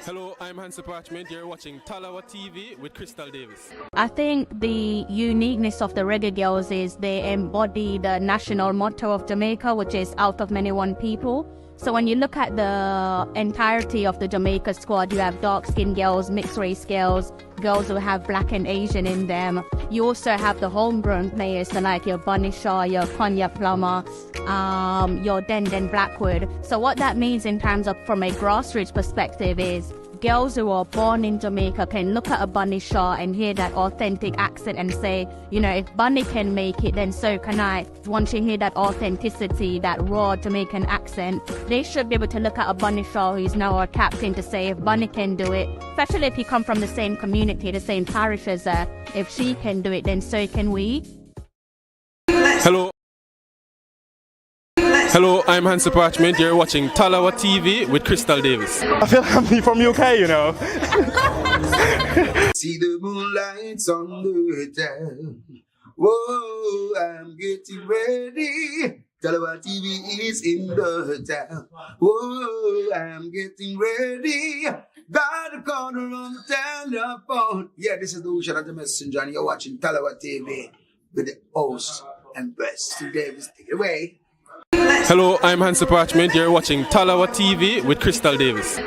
Hello, I'm Hansi Parchment. You're watching Talawa TV with Crystal Davis. I think the uniqueness of the Reggae Girls is they embody the national motto of Jamaica, which is out of many one people. So when you look at the entirety of the Jamaica squad, you have dark-skinned girls, mixed-race girls, girls who have black and Asian in them. You also have the homegrown players, so like your Bunny Shaw, your Konya Plummer, your Den Blackwood. So what that means in terms of from a grassroots perspective is girls who are born in Jamaica can look at a Bunny Shaw and hear that authentic accent and say, you know, if Bunny can make it, then so can I. Once you hear that authenticity, that raw Jamaican accent, they should be able to look at a Bunny Shaw who's now our captain to say, if Bunny can do it, especially if you come from the same community, the same parish as her, if she can do it, then so can we. Hello. Hello, I'm Hansi Parchment. You're watching Talawa TV with Crystal Davis. I feel happy from UK, you know. See the moonlights on the town. Whoa, I'm getting ready. Talawa TV is in the town. Whoa, I'm getting ready. Got a corner on the telephone. Yeah, this is the Ocean of the Messenger, and you're watching Talawa TV with the host and best. Davis, take it away. Hello, I'm Hansi Parchment. You're watching Talawa TV with Crystal Davis.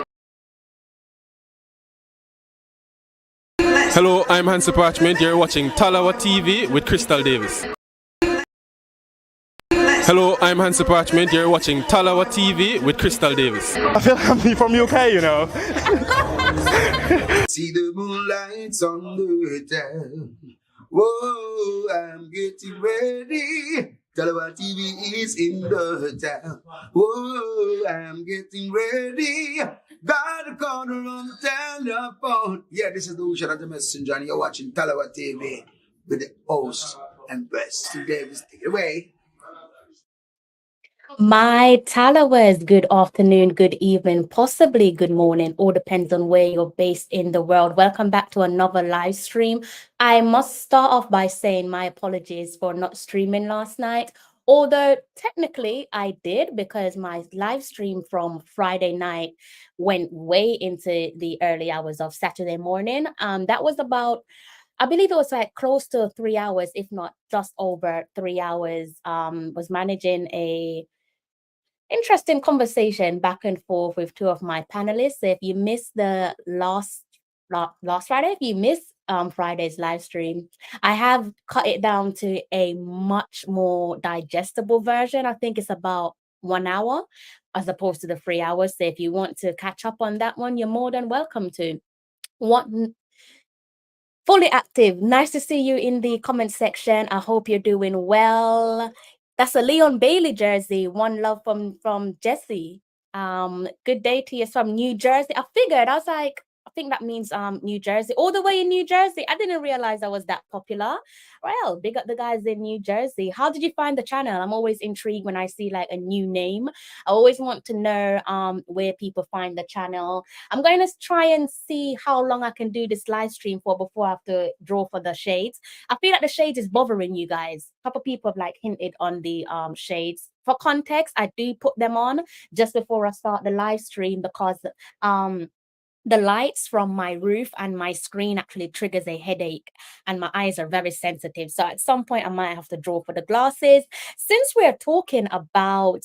Hello, I'm Hansi Parchment. You're watching Talawa TV with Crystal Davis. Hello, I'm Hansi Parchment. You're watching Talawa TV with Crystal Davis. I feel happy from UK, you know. See the moonlights on the town. Whoa, I'm getting ready. Talawa TV is in the town. Whoa, I'm getting ready. Got a corner on the telephone. Yeah, this is the Ocean of the Messenger, and you're watching Talawa TV with the host and best. Davis, take it away. My Talawers, good afternoon, good evening, possibly good morning, all depends on where you're based in the world. Welcome back to another live stream. I must start off by saying my apologies for not streaming last night, although technically I did because my live stream from Friday night went way into the early hours of Saturday morning. That was about, I believe it was like close to 3 hours, if not just over 3 hours. Was managing a interesting conversation back and forth with two of my panelists. So if you missed the last Friday, if you missed Friday's live stream, I have cut it down to a much more digestible version. I think it's about 1 hour as opposed to the 3 hours. So if you want to catch up on that one, you're more than welcome to. Fully active. Nice to see you in the comment section. I hope you're doing well. That's a Leon Bailey jersey. One love from Jesse. Good day to you from New Jersey. I figured, I was like, I think that means New Jersey. All the way in New Jersey. I didn't realize I was that popular. Well, big up the guys in New Jersey. How did you find the channel? I'm always intrigued when I see like a new name. I always want to know where people find the channel. I'm going to try and see how long I can do this live stream for before I have to draw for the shades. I feel like the shades is bothering you guys. A couple people have like hinted on the shades. For context, I do put them on just before I start the live stream because the lights from my roof and my screen actually triggers a headache and my eyes are very sensitive. So at some point I might have to draw for the glasses. Since we're talking about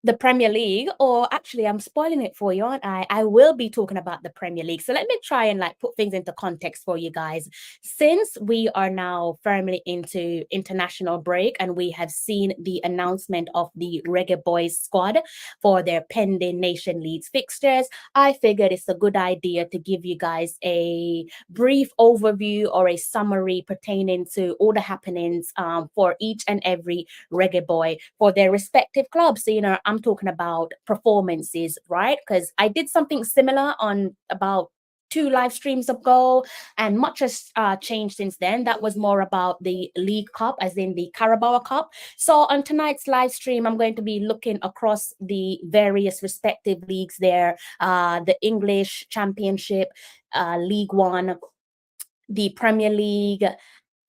the Premier League, or actually I'm spoiling it for you, aren't I? I will be talking about the Premier League. So let me try and like put things into context for you guys. Since we are now firmly into international break and we have seen the announcement of the Reggae Boyz squad for their pending Nation Leagues fixtures, I figured it's a good idea to give you guys a brief overview or a summary pertaining to all the happenings for each and every Reggae Boy for their respective clubs. So, you know, I'm talking about performances, right? Because I did something similar on about 2 live streams ago, and much has changed since then. That was more about the League Cup, as in the Carabao Cup. So on tonight's live stream, I'm going to be looking across the various respective leagues there, the English Championship, League One, the Premier League,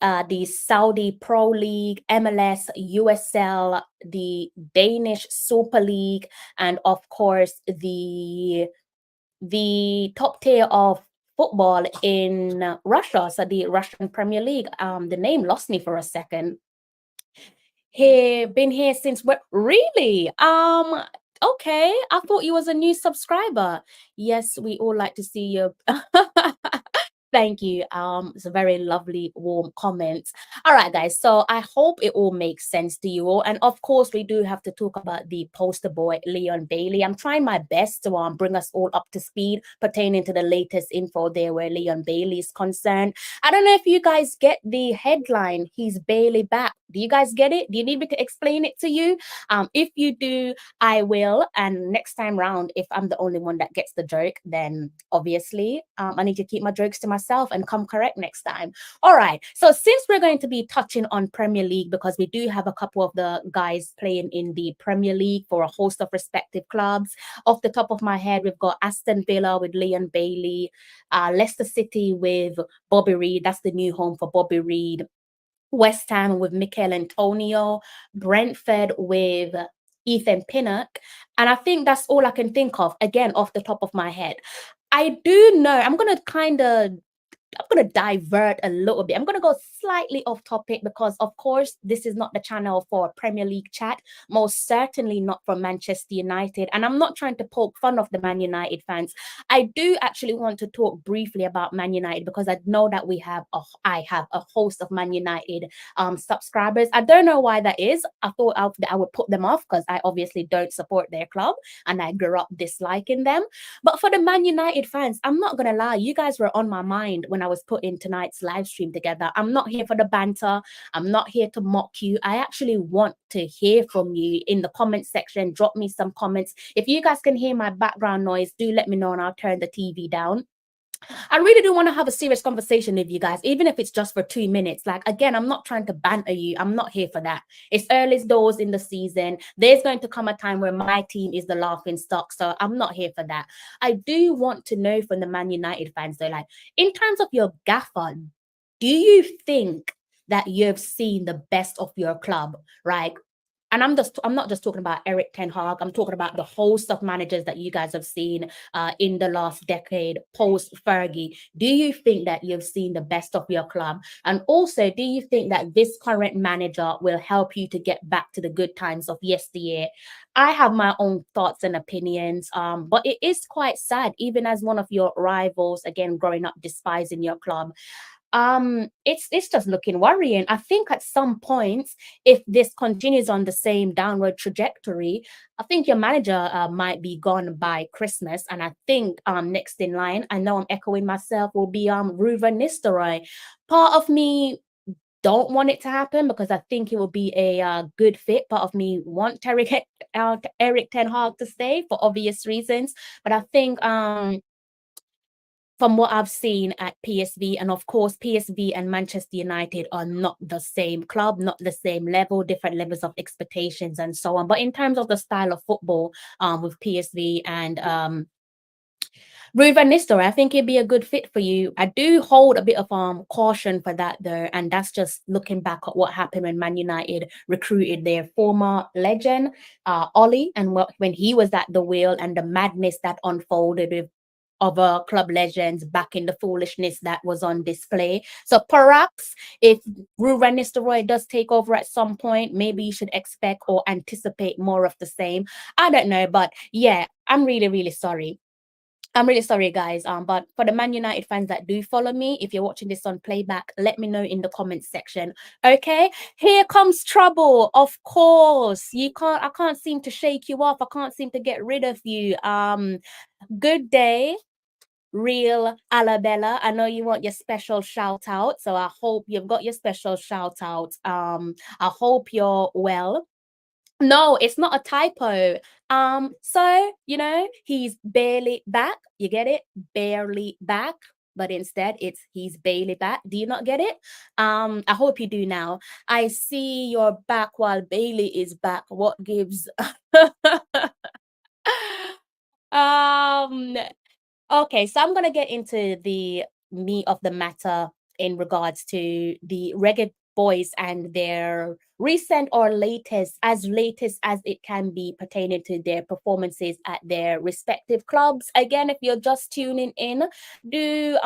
the Saudi Pro League, MLS, USL, the Danish Super League, and of course the top tier of football in Russia, so the Russian Premier League. The name lost me for a second. Been here since what? Really? Okay. I thought you was a new subscriber. Yes, we all like to see you. Thank you. It's a very lovely, warm comment. All right, guys. So I hope it all makes sense to you all. And of course, we do have to talk about the poster boy, Leon Bailey. I'm trying my best to bring us all up to speed pertaining to the latest info there where Leon Bailey is concerned. I don't know if you guys get the headline, he's Bailey back. Do you guys get it? Do you need me to explain it to you? If you do, I will. And next time round, if I'm the only one that gets the joke, then obviously I need to keep my jokes to myself and come correct next time. All right. So since we're going to be touching on Premier League, because we do have a couple of the guys playing in the Premier League for a host of respective clubs. Off the top of my head, we've got Aston Villa with Leon Bailey, Leicester City with Bobby Reid. That's the new home for Bobby Reid. West Ham with Mikel Antonio, Brentford with Ethan Pinnock. And I think that's all I can think of, again, off the top of my head. I do know, I'm going to divert a little bit. I'm going to go slightly off topic because, of course, this is not the channel for Premier League chat. Most certainly not for Manchester United. And I'm not trying to poke fun of the Man United fans. I do actually want to talk briefly about Man United because I know that I have a host of Man United subscribers. I don't know why that is. I thought I would put them off because I obviously don't support their club and I grew up disliking them. But for the Man United fans, I'm not going to lie. You guys were on my mind when I was putting tonight's live stream together. I'm not here for the banter. I'm not here to mock you. I actually want to hear from you in the comment section. Drop me some comments. If you guys can hear my background noise, do let me know and I'll turn the TV down. I really do want to have a serious conversation with you guys, even if it's just for 2 minutes. Like, again, I'm not trying to banter you. I'm not here for that. It's early doors in the season. There's going to come a time where my team is the laughing stock. So I'm not here for that. I do want to know from the Man United fans, though, like, in terms of your gaffer, do you think that you've seen the best of your club, right? And I'm not just talking about Eric Ten Hag. I'm talking about the host of managers that you guys have seen in the last decade, post Fergie. Do you think that you've seen the best of your club? And also, do you think that this current manager will help you to get back to the good times of yesteryear? I have my own thoughts and opinions, but it is quite sad, even as one of your rivals, again, growing up despising your club. It's just looking worrying. I think at some point, if this continues on the same downward trajectory, I think your manager might be gone by Christmas. And I think next in line, I know I'm echoing myself, will be Ruven Nistelrooy. Part of me don't want it to happen because I think it will be a good fit. Part of me want Eric Ten Hag to stay for obvious reasons, but I think from what I've seen at PSV, and of course, PSV and Manchester United are not the same club, not the same level, different levels of expectations and so on. But in terms of the style of football with PSV and Ruven Nistelrooy, I think it'd be a good fit for you. I do hold a bit of caution for that, though, and that's just looking back at what happened when Man United recruited their former legend, Ollie, and when he was at the wheel and the madness that unfolded with other club legends back in the foolishness that was on display. So perhaps if Ruven Nistelrooy does take over at some point, maybe you should expect or anticipate more of the same. I don't know, but yeah, I'm really, really sorry. I'm really sorry, guys. But for the Man United fans that do follow me, if you're watching this on playback, let me know in the comments section. Okay, here comes trouble. Of course, I can't seem to shake you off. I can't seem to get rid of you. Good day, Real Alabella. I know you want your special shout out, so I hope you've got your special shout out. I hope you're well. No, it's not a typo. So he's barely back. You get it? Barely back. But instead, he's barely back. Do you not get it? I hope you do now. I see you're back while Bailey is back. What gives? Okay, so I'm gonna get into the meat of the matter in regards to the Reggae Boyz and their recent or latest as it can be pertaining to their performances at their respective clubs. Again, if you're just tuning in, do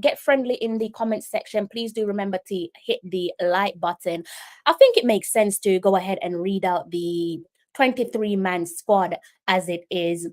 get friendly in the comment section. Please do remember to hit the like button. I think it makes sense to go ahead and read out the 23-man squad as it is.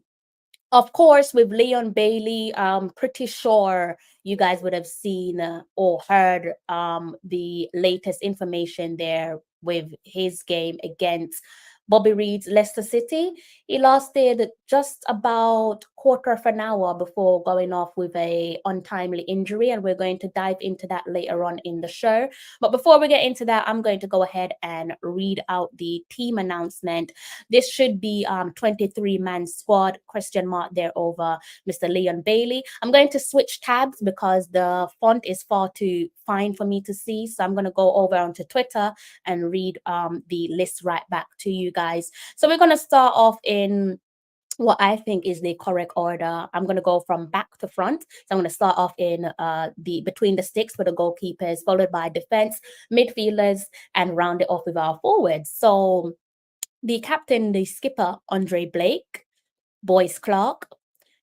Of course, with Leon Bailey, I'm pretty sure you guys would have seen or heard the latest information there with his game against Bobby Reed's Leicester City. He lasted just about quarter of an hour before going off with a untimely injury, and we're going to dive into that later on in the show. But before we get into that, I'm going to go ahead and read out the team announcement. This should be 23-man squad, question mark there over Mr. Leon Bailey. I'm going to switch tabs because the font is far too fine for me to see. So I'm going to go over onto Twitter and read the list right back to you guys. So we're going to start off in what I think is the correct order. I'm going to go from back to front. So I'm going to start off in the between the sticks for the goalkeepers, followed by defense, midfielders, and round it off with our forwards. So the captain, the skipper, Andre Blake, Boyce Clark,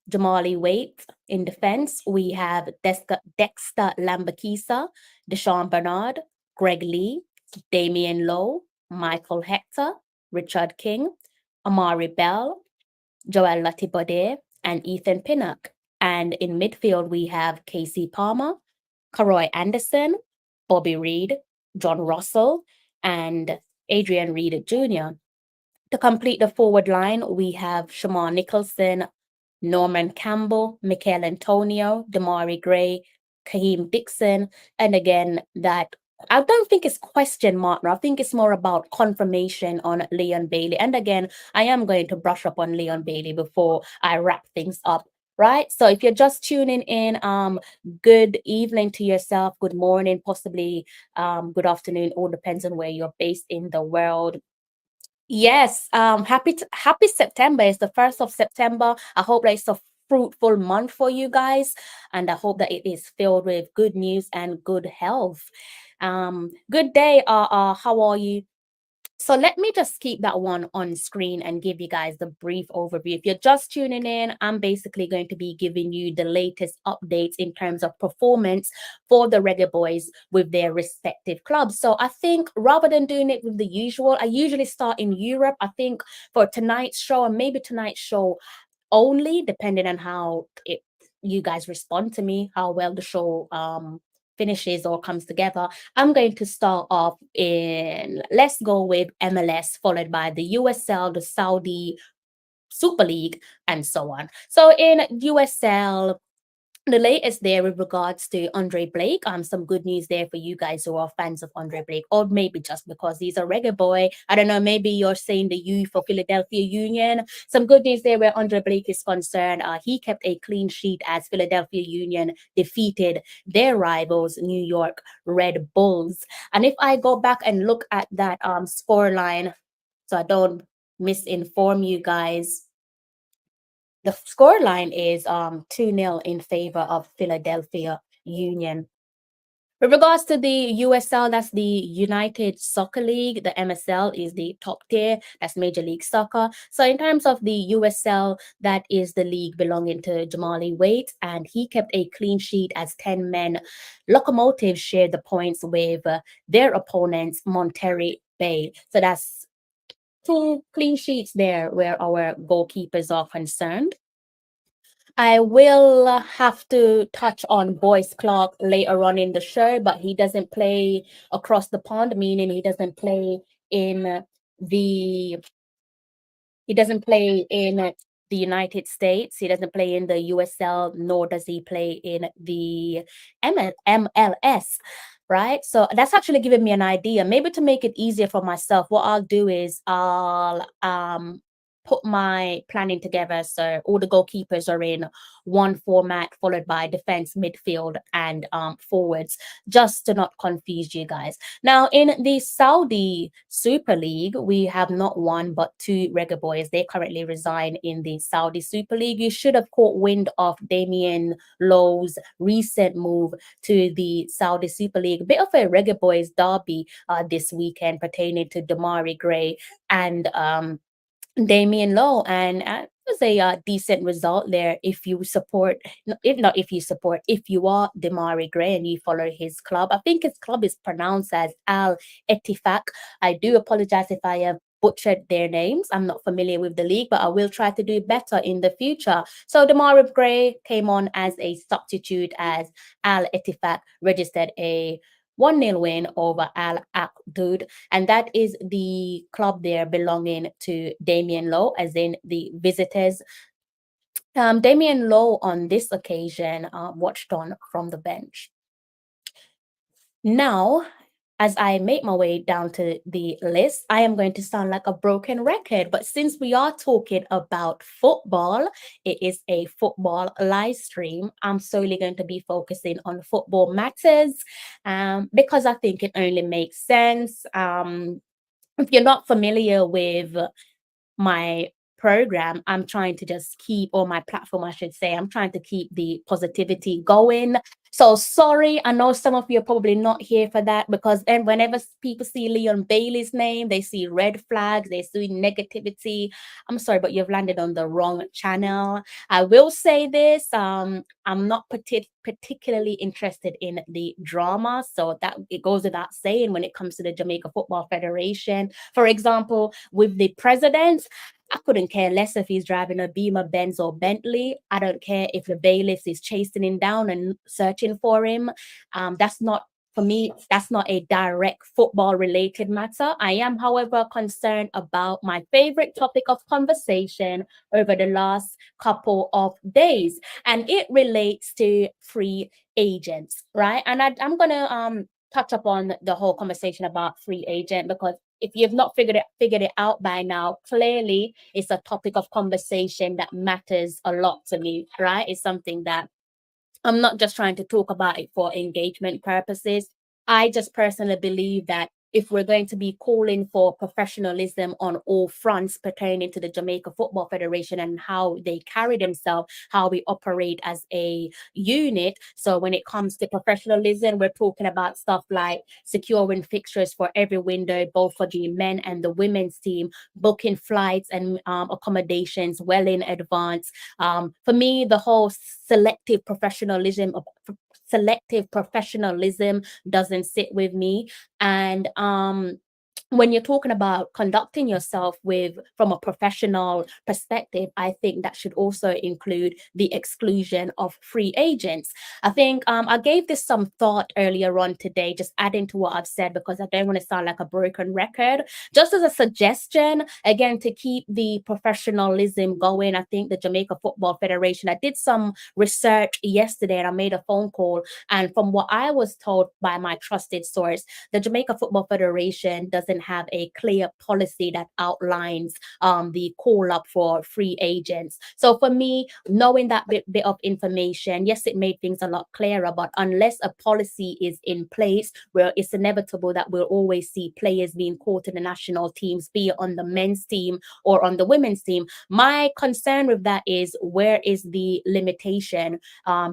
Jamali Waite. In defense, we have Dexter Lambakisa, Deshaun Bernard, Greg Lee, Damian Lowe, Michael Hector, Richard King, Amari Bell, Joel Latibode, and Ethan Pinnock. And in midfield, we have Casey Palmer, Karoy Anderson, Bobby Reed, John Russell, and Adrian Reed Jr. To complete the forward line, we have Shamar Nicholson, Norman Campbell, Michael Antonio, Damari Gray, Kaheem Dixon, and again, that I don't think it's question mark. I think it's more about confirmation on Leon Bailey. And again, I am going to brush up on Leon Bailey before I wrap things up. Right. So if you're just tuning in, good evening to yourself, good morning, possibly good afternoon, all depends on where you're based in the world. Yes, happy September. It's the 1st of September. I hope that it's a fruitful month for you guys, and I hope that it is filled with good news and good health. Good day, how are you? So let me just keep that one on screen and give you guys the brief overview. If you're just tuning in, I'm basically going to be giving you the latest updates in terms of performance for the Reggae Boyz with their respective clubs. So I think rather than doing it with the usual, I usually start in Europe. I think for tonight's show and maybe tonight's show only, depending on how you guys respond to me, how well the show finishes or comes together, I'm going to start off in, let's go with MLS, followed by the USL, the Saudi Super League, and so on. So in USL, the latest there with regards to Andre Blake, some good news there for you guys who are fans of Andre Blake, or maybe just because he's a Reggae boy. I don't know, maybe you're saying the U for Philadelphia Union. Some good news there where Andre Blake is concerned. He kept a clean sheet as Philadelphia Union defeated their rivals, New York Red Bulls. And if I go back and look at that scoreline, so I don't misinform you guys, the scoreline is 2-0 in favor of Philadelphia Union. With regards to the USL, that's the United Soccer League. The MSL is the top tier. That's Major League Soccer. So in terms of the USL, that is the league belonging to Jamali Waite, and he kept a clean sheet as 10 men. Locomotive shared the points with their opponents, Monterey Bay. So that's 2 clean sheets there where our goalkeepers are concerned. I will have to touch on Boyce Clark later on in the show, but he doesn't play across the pond, meaning he doesn't play in the United States. He doesn't play in the USL, nor does he play in the MLS. Right. So that's actually giving me an idea. Maybe to make it easier for myself, what I'll do is I'll put my planning together. So all the goalkeepers are in one format, followed by defense, midfield, and forwards, just to not confuse you guys. Now, in the Saudi Super League, we have not one but two Reggae Boyz. They currently reside in the Saudi Super League. You should have caught wind of Damien Lowe's recent move to the Saudi Super League. A bit of a Reggae Boyz derby this weekend pertaining to Damari Gray and Damien Lowe, and it was a decent result there if you support, if you are Damari Gray and you follow his club. I think his club is pronounced as Al Ettifaq. I do apologize if I have butchered their names. I'm not familiar with the league, but I will try to do better in the future. So Damari Gray came on as a substitute as Al Ettifaq registered a 1-0 win over Al Aqdoud, and that is the club there belonging to Damien Lowe, as in the visitors. Damien Lowe on this occasion watched on from the bench. Now, as I make my way down to the list, I am going to sound like a broken record. But since we are talking about football, it is a football live stream. I'm solely going to be focusing on football matters because I think it only makes sense. If you're not familiar with my program, I'm trying to just keep, or my platform, I should say, I'm trying to keep the positivity going. So sorry, I know some of you are probably not here for that, because then whenever people see Leon Bailey's name, they see red flags, they see negativity. I'm sorry, but you've landed on the wrong channel. I will say this, I'm not particularly interested in the drama, so that it goes without saying when it comes to the Jamaica Football Federation. For example, with the president, I couldn't care less if he's driving a Beamer, Benz, or Bentley. I don't care if the bailiffs is chasing him down and searching for him. That's not, for me, that's not a direct football related matter. I am, however, concerned about my favorite topic of conversation over the last couple of days, and it relates to free agents, right? And I'm gonna touch upon the whole conversation about free agent, because if you've not figured it out by now, clearly it's a topic of conversation that matters a lot to me, right? It's something that I'm not just trying to talk about it for engagement purposes. I just personally believe that if we're going to be calling for professionalism on all fronts pertaining to the Jamaica Football Federation and how they carry themselves, how we operate as a unit. So when it comes to professionalism, we're talking about stuff like securing fixtures for every window, both for the men and the women's team, booking flights and accommodations well in advance. For me, the whole selective professionalism doesn't sit with me. And when you're talking about conducting yourself from a professional perspective, I think that should also include the exclusion of free agents. I think I gave this some thought earlier on today, just adding to what I've said, because I don't want to sound like a broken record. Just as a suggestion, again, to keep the professionalism going, I think the Jamaica Football Federation, I did some research yesterday and I made a phone call. And from what I was told by my trusted source, the Jamaica Football Federation doesn't have a clear policy that outlines the call up for free agents. So for me, knowing that bit of information, yes, it made things a lot clearer, but unless a policy is in place, where it's inevitable that we'll always see players being called to the national teams, be it on the men's team or on the women's team. My concern with that is, where is the limitation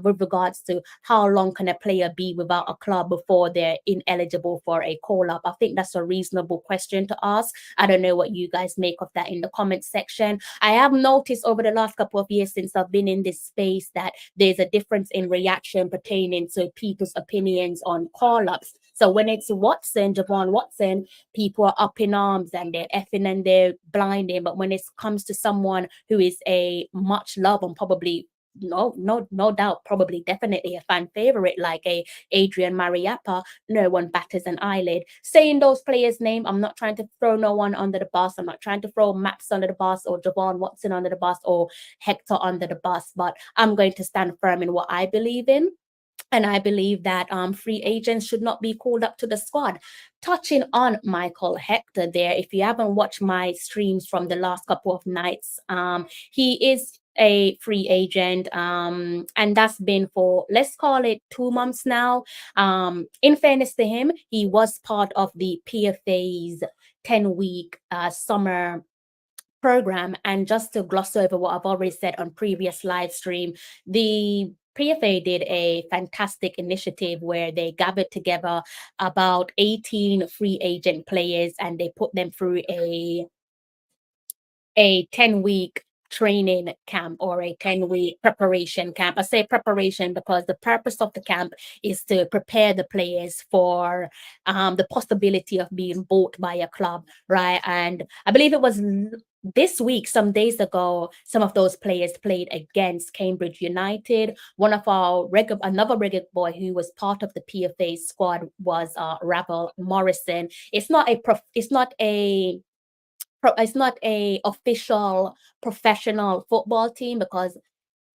with regards to how long can a player be without a club before they're ineligible for a call-up? I think that's a reasonable question to ask. I don't know what you guys make of that in the comment section. I have noticed over the last couple of years since I've been in this space that there's a difference in reaction pertaining to people's opinions on call-ups. So when it's Javon Watson, people are up in arms and they're effing and they're blinding. But when it comes to someone who is a much loved and probably no doubt, probably definitely a fan favorite like a Adrian Mariappa, no one batters an eyelid. Saying those players' name, I'm not trying to throw no one under the bus. I'm not trying to throw Maps under the bus or Javon Watson under the bus or Hector under the bus, but I'm going to stand firm in what I believe in. And I believe that free agents should not be called up to the squad. Touching on Michael Hector there, if you haven't watched my streams from the last couple of nights, he is a free agent, and that's been for, let's call it, 2 months now. In fairness to him, he was part of the PFA's 10-week summer program. And just to gloss over what I've already said on previous live stream, the PFA did a fantastic initiative where they gathered together about 18 free agent players and they put them through a 10-week training camp or a 10-week preparation camp. I say preparation because the purpose of the camp is to prepare the players for the possibility of being bought by a club, right? And I believe it was this week, some days ago, some of those players played against Cambridge United. One of our another Reggae boy who was part of the PFA squad was Ravel Morrison. It's not a official professional football team because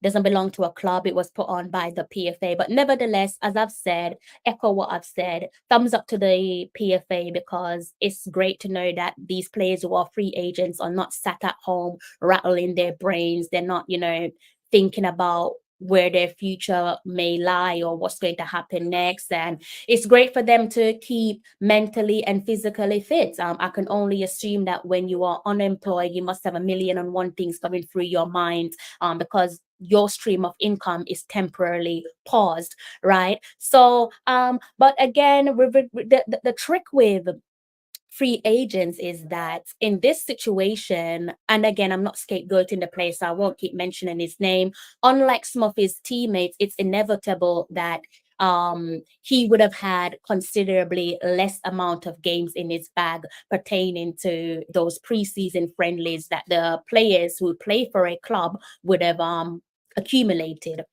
doesn't belong to a club. It was put on by the PFA. But nevertheless, as I've said, echo what I've said, thumbs up to the PFA because it's great to know that these players who are free agents are not sat at home rattling their brains. They're not, thinking about where their future may lie or what's going to happen next. And it's great for them to keep mentally and physically fit. I can only assume that when you are unemployed, you must have a million and one things coming through your mind because your stream of income is temporarily paused, right? So, but again, the trick with free agents is that in this situation, and again, I'm not scapegoating the player, so I won't keep mentioning his name. Unlike some of his teammates, it's inevitable that he would have had considerably less amount of games in his bag pertaining to those preseason friendlies that the players who play for a club would have accumulated.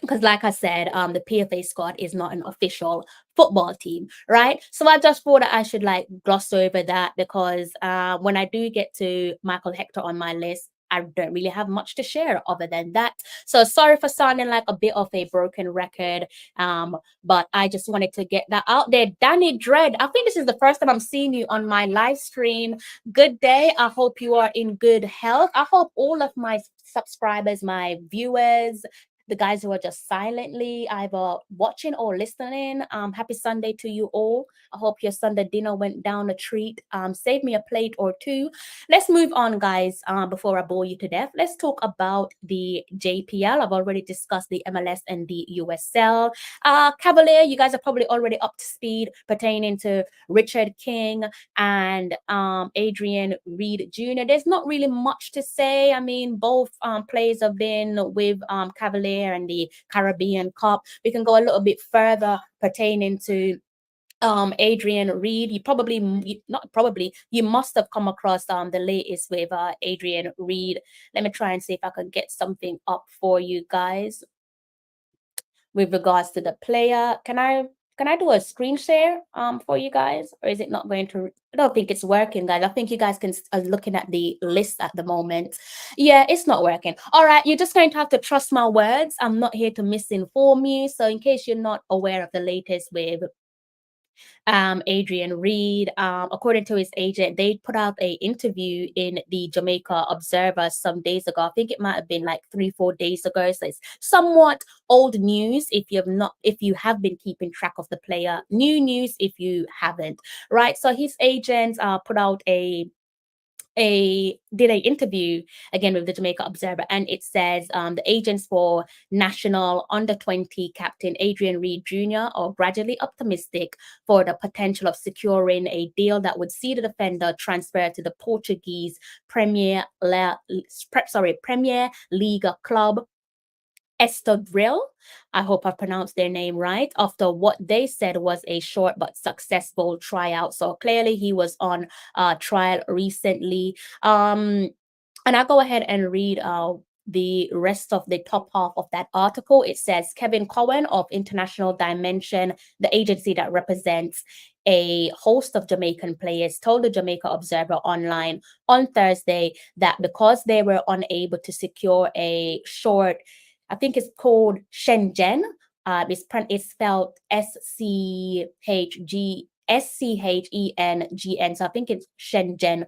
Because like I said, the PFA squad is not an official football team, right? So I just thought that I should gloss over that because when I do get to Michael Hector on my list, I don't really have much to share other than that. So sorry for sounding like a bit of a broken record, but I just wanted to get that out there. Danny Dread, I think this is the first time I'm seeing you on my live stream. Good day. I hope you are in good health. I hope all of my subscribers, my viewers, the guys who are just silently either watching or listening. Happy Sunday to you all. I hope your Sunday dinner went down a treat. Save me a plate or two. Let's move on, guys, before I bore you to death. Let's talk about the JPL. I've already discussed the MLS and the USL. Cavalier, you guys are probably already up to speed pertaining to Richard King and Adrian Reed Jr. There's not really much to say. I mean, both players have been with Cavalier and the Caribbean Cup. We can go a little bit further pertaining to Adrian Reed. You must have come across the latest with Adrian Reed. Let me try and see if I can get something up for you guys with regards to the player. Can I do a screen share for you guys, or is it not going to? I don't think it's working, guys. I think you guys are looking at the list at the moment. Yeah, it's not working. All right, you're just going to have to trust my words. I'm not here to misinform you. So in case you're not aware of the latest with Adrian Reed, according to his agent, they put out an interview in the Jamaica Observer some days ago. I think it might have been like 3-4 days ago. So it's somewhat old news if you have been keeping track of the player. New news if you haven't, right? So his agent put out did an interview again with the Jamaica Observer, and it says the agents for national under-20 captain Adrian Reed Jr. are gradually optimistic for the potential of securing a deal that would see the defender transfer to the Portuguese Premier League club Estoril. I hope I pronounced their name right, after what they said was a short but successful tryout. So clearly he was on trial recently. And I'll go ahead and read the rest of the top half of that article. It says Kevin Cohen of International Dimension, the agency that represents a host of Jamaican players, told the Jamaica Observer Online on Thursday that because they were unable to secure a short, I think it's called Shenzhen, It's spelled SCHENGN. So I think it's Shenzhen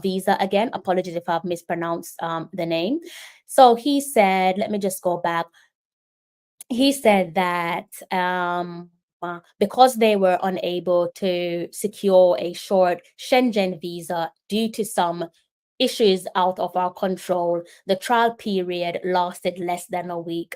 visa again. Apologies if I've mispronounced the name. So he said, let me just go back. He said that because they were unable to secure a short Shenzhen visa due to some issues out of our control, the trial period lasted less than a week.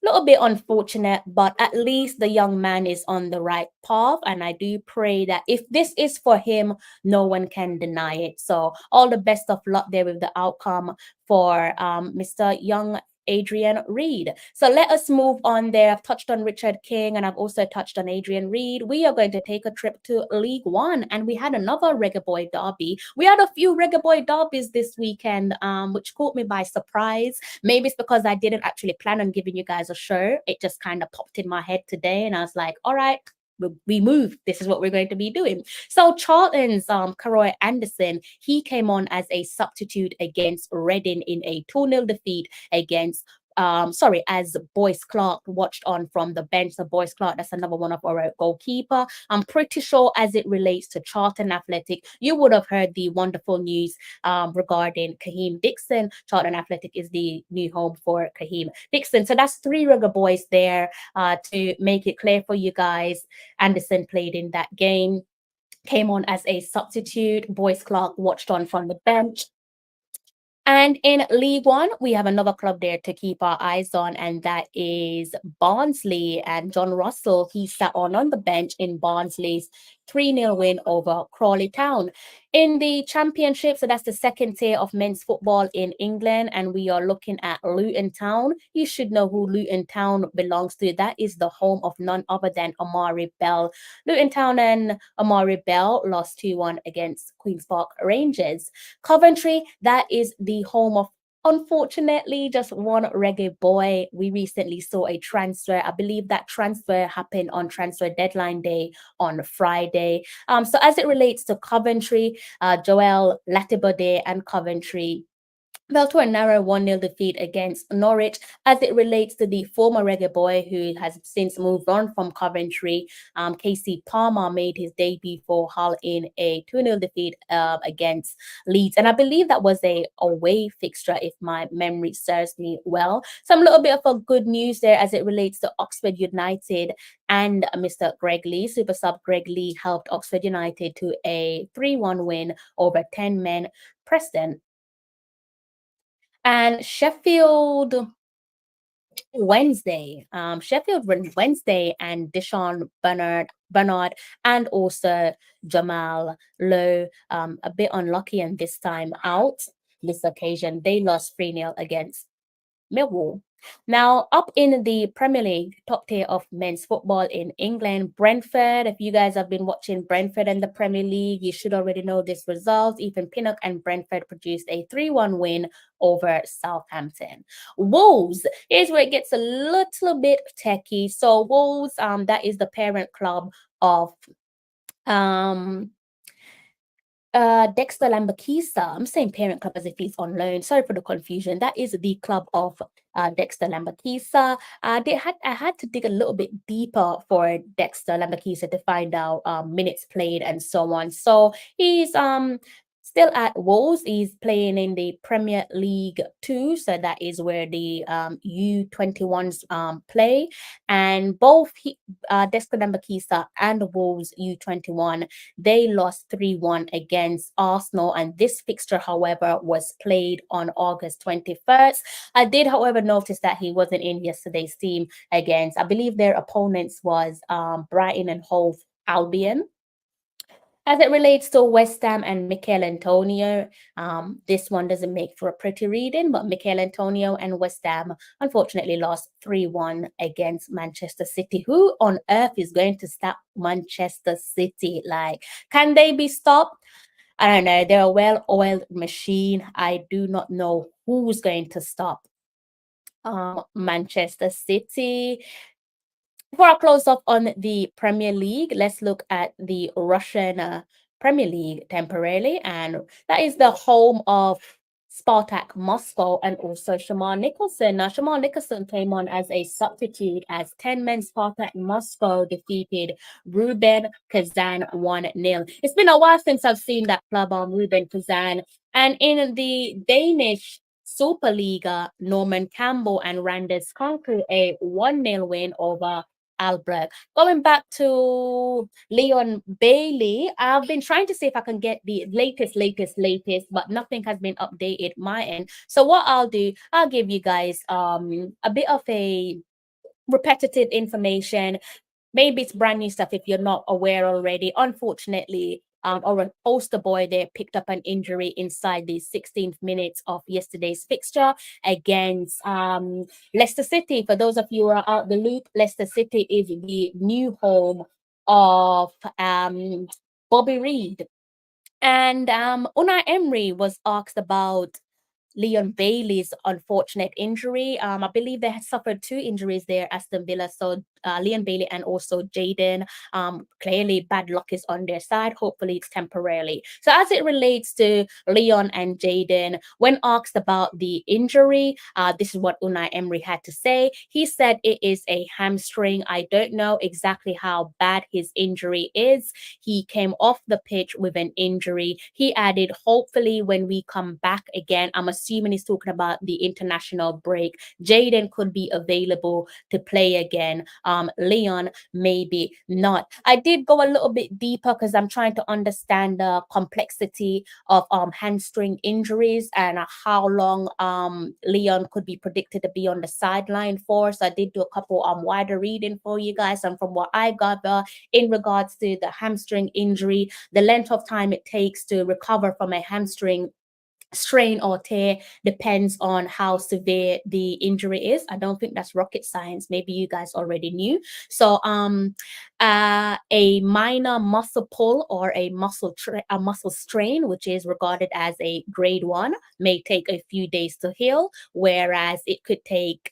Little bit unfortunate, but at least the young man is on the right path, and I do pray that if this is for him, no one can deny it. So all the best of luck there with the outcome for Mr. Young Adrian Reed. So let us move on there. I've touched on Richard King and I've also touched on Adrian Reed. We are going to take a trip to League One, and we had another Reggae Boy derby. We had a few Reggae Boy derbies this weekend, which caught me by surprise. Maybe it's because I didn't actually plan on giving you guys a show. It just kind of popped in my head today, and I was like, all right, we move. This is what we're going to be doing. So Charlton's Karoy Anderson, he came on as a substitute against Reading in a 2-0 defeat against as Boyce Clark watched on from the bench. So Boyce Clark, that's another one of our goalkeeper. I'm pretty sure as it relates to Charlton Athletic, you would have heard the wonderful news regarding Kaheem Dixon. Charlton Athletic is the new home for Kaheem Dixon. So that's 3 Reggae Boys there to make it clear for you guys. Anderson played in that game, came on as a substitute. Boyce Clark watched on from the bench. And in League One, we have another club there to keep our eyes on, and that is Barnsley. And John Russell, he sat on the bench in Barnsley's 3-0 win over Crawley Town. In the Championship, so that's the second tier of men's football in England, and we are looking at Luton Town. You should know who Luton Town belongs to. That is the home of none other than Amari Bell. Luton Town and Amari Bell lost 2-1 against Queen's Park Rangers. Coventry, that is the home of, unfortunately, just one Reggae Boy. We recently saw a transfer. I believe that transfer happened on transfer deadline day on Friday. So as it relates to Coventry, Joel Latibode and Coventry fell to a narrow 1-0 defeat against Norwich. As it relates to the former Reggae Boy who has since moved on from Coventry, KC Palmer made his debut for Hull in a 2-0 defeat against Leeds. And I believe that was a away fixture, if my memory serves me well. Some little bit of a good news there as it relates to Oxford United and Mr. Greg Lee. Super sub Greg Lee helped Oxford United to a 3-1 win over 10-men Preston. And Sheffield Wednesday and Deshaun Bernard and also Jamal Lowe, a bit unlucky and this time out. This occasion, they lost 3-0 against Millwall. Now, up in the Premier League, top tier of men's football in England, Brentford. If you guys have been watching Brentford and the Premier League, you should already know this result. Ethan Pinnock and Brentford produced a 3-1 win over Southampton. Wolves, here's where it gets a little bit techie. So Wolves, that is the parent club of Dexter Lambakisa. I'm saying parent club as if he's on loan. Sorry for the confusion. That is the club of Dexter Lambakisa. I had to dig a little bit deeper for Dexter Lambakisa to find out minutes played and so on. So he's still at Wolves. He's playing in the Premier League 2, so that is where the U21s play. And both Dexter Lambakisa and Wolves U21, they lost 3-1 against Arsenal. And this fixture, however, was played on August 21st. I did, however, notice that he wasn't in yesterday's team against, I believe their opponents was Brighton and Hove Albion. As it relates to West Ham and Mikel Antonio, this one doesn't make for a pretty reading, but Mikel Antonio and West Ham unfortunately lost 3-1 against Manchester City. Who on earth is going to stop Manchester City? Like, can they be stopped? I don't know. They're a well-oiled machine. I do not know who's going to stop Manchester City. Before I close off on the Premier League, let's look at the Russian Premier League temporarily. And that is the home of Spartak Moscow, and also Shamal Nicholson. Now, Shamal Nicholson came on as a substitute as 10-men Spartak Moscow defeated Ruben Kazan 1-0. It's been a while since I've seen that club on Ruben Kazan. And in the Danish Superliga, Norman Campbell and Randers conquered a 1-0 win over Albrecht. Going back to Leon Bailey, I've been trying to see if I can get the latest, but nothing has been updated my end. So what I'll do, I'll give you guys a bit of a repetitive information. Maybe it's brand new stuff if you're not aware already. Unfortunately, our poster boy there picked up an injury inside the 16th minutes of yesterday's fixture against Leicester City. For those of you who are out the loop, Leicester City is the new home of Bobby Reid. And Unai Emery was asked about Leon Bailey's unfortunate injury. I believe they had suffered 2 injuries there, Aston Villa. So Leon Bailey and also Jaden. Clearly, bad luck is on their side. Hopefully, it's temporarily. So as it relates to Leon and Jaden, when asked about the injury, this is what Unai Emery had to say. He said it is a hamstring. I don't know exactly how bad his injury is. He came off the pitch with an injury. He added, hopefully, when we come back again, I'm assuming he's talking about the international break, Jaden could be available to play again. Leon, maybe not. I did go a little bit deeper because I'm trying to understand the complexity of hamstring injuries and how long Leon could be predicted to be on the sideline for. So I did do a couple wider reading for you guys, and from what I gather in regards to the hamstring injury, the length of time it takes to recover from a hamstring strain or tear depends on how severe the injury is. I don't think that's rocket science. Maybe you guys already knew. So a minor muscle pull or a muscle strain, which is regarded as a grade 1, may take a few days to heal, whereas it could take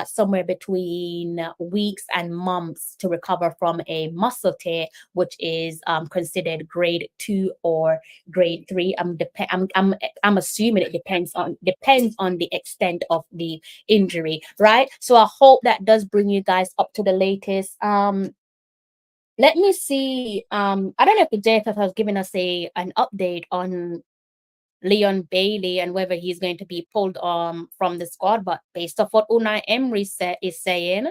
somewhere between weeks and months to recover from a muscle tear, which is considered grade 2 or grade 3. I'm assuming it depends on the extent of the injury, right? So I hope that does bring you guys up to the latest. Let me see. I don't know if the JFF has given us an update on Leon Bailey and whether he's going to be pulled from the squad, but based off what Unai Emery is saying,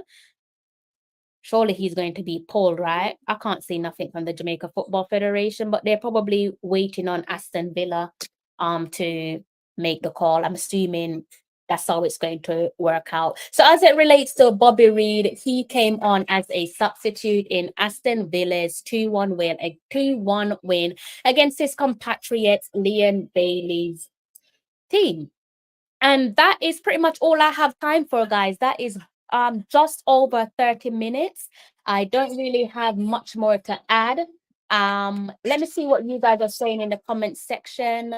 surely he's going to be pulled, right? I can't see nothing from the Jamaica Football Federation, but they're probably waiting on Aston Villa to make the call. I'm assuming that's how it's going to work out. So as it relates to Bobby Reid, he came on as a substitute in Aston Villa's 2-1 win against his compatriots Leon Bailey's team. And that is pretty much all I have time for, guys. That is just over 30 minutes. I don't really have much more to add. Let me see what you guys are saying in the comment section.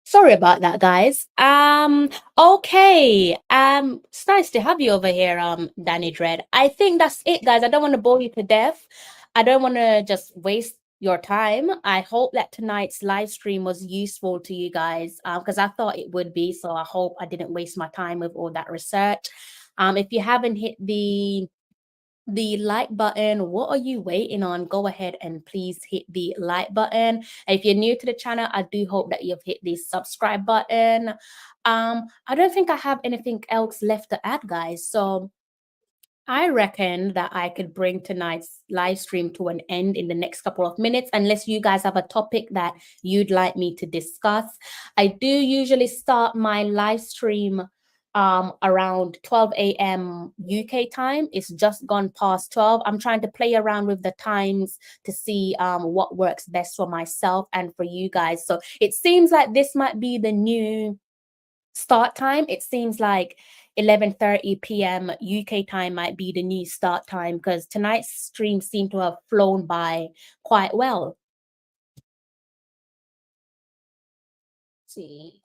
Sorry about that, guys. Okay. It's nice to have you over here, Danny Dread. I think that's it, guys. I don't want to bore you to death. I don't want to just waste your time. I hope that tonight's live stream was useful to you guys, because I thought it would be. So I hope I didn't waste my time with all that research. If you haven't hit the like button, what are you waiting on? Go ahead and please hit the like button. If you're new to the channel, I do hope that you've hit the subscribe button. I don't think I have anything else left to add, guys. So I reckon that I could bring tonight's live stream to an end in the next couple of minutes, unless you guys have a topic that you'd like me to discuss. I do usually start my live stream around 12 a.m. UK time. It's just gone past 12. I'm trying to play around with the times to see what works best for myself and for you guys. So it seems like this might be the new start time. It seems like 11:30 p.m. UK time might be the new start time, because tonight's stream seemed to have flown by quite well. Let's see.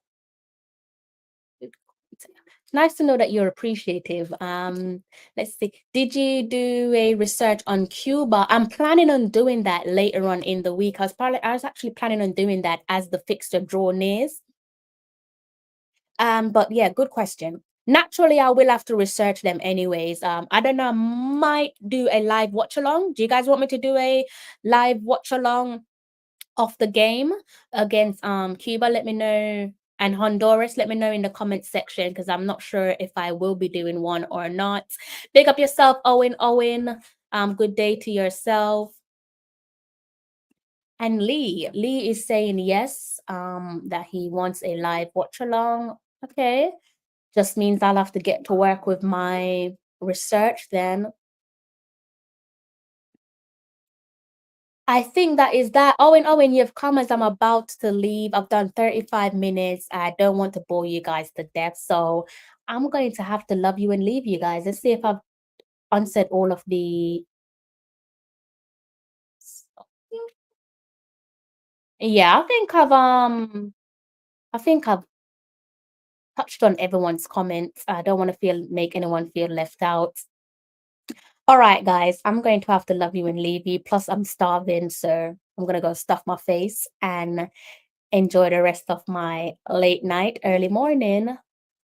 It's nice to know that you're appreciative. Let's see. Did you do a research on Cuba? I'm planning on doing that later on in the week. I was actually planning on doing that as the fixture draw nears. But yeah, good question. Naturally, I will have to research them anyways. I don't know, I might do a live watch along. Do you guys want me to do a live watch along of the game against Cuba? Let me know. And Honduras, let me know in the comment section, because I'm not sure if I will be doing one or not. Big up yourself, Owen. Good day to yourself. And Lee is saying yes, that he wants a live watch along. Okay. Just means I'll have to get to work with my research then. I think that is that. Owen, you've come as I'm about to leave. I've done 35 minutes. I don't want to bore you guys to death. So I'm going to have to love you and leave you guys. Let's see if I've answered all of the... Yeah, I think I've touched on everyone's comments. I don't want to make anyone feel left out. All right, guys, I'm going to have to love you and leave you. Plus, I'm starving, so I'm going to go stuff my face and enjoy the rest of my late night, early morning.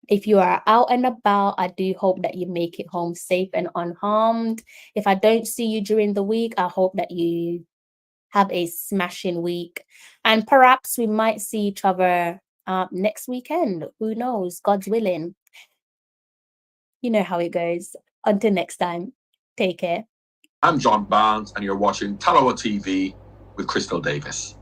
If you are out and about, I do hope that you make it home safe and unharmed. If I don't see you during the week, I hope that you have a smashing week. And perhaps we might see each other next weekend. Who knows? God's willing. You know how it goes. Until next time, take care. I'm John Barnes, and you're watching Talawa TV with Crystal Davis.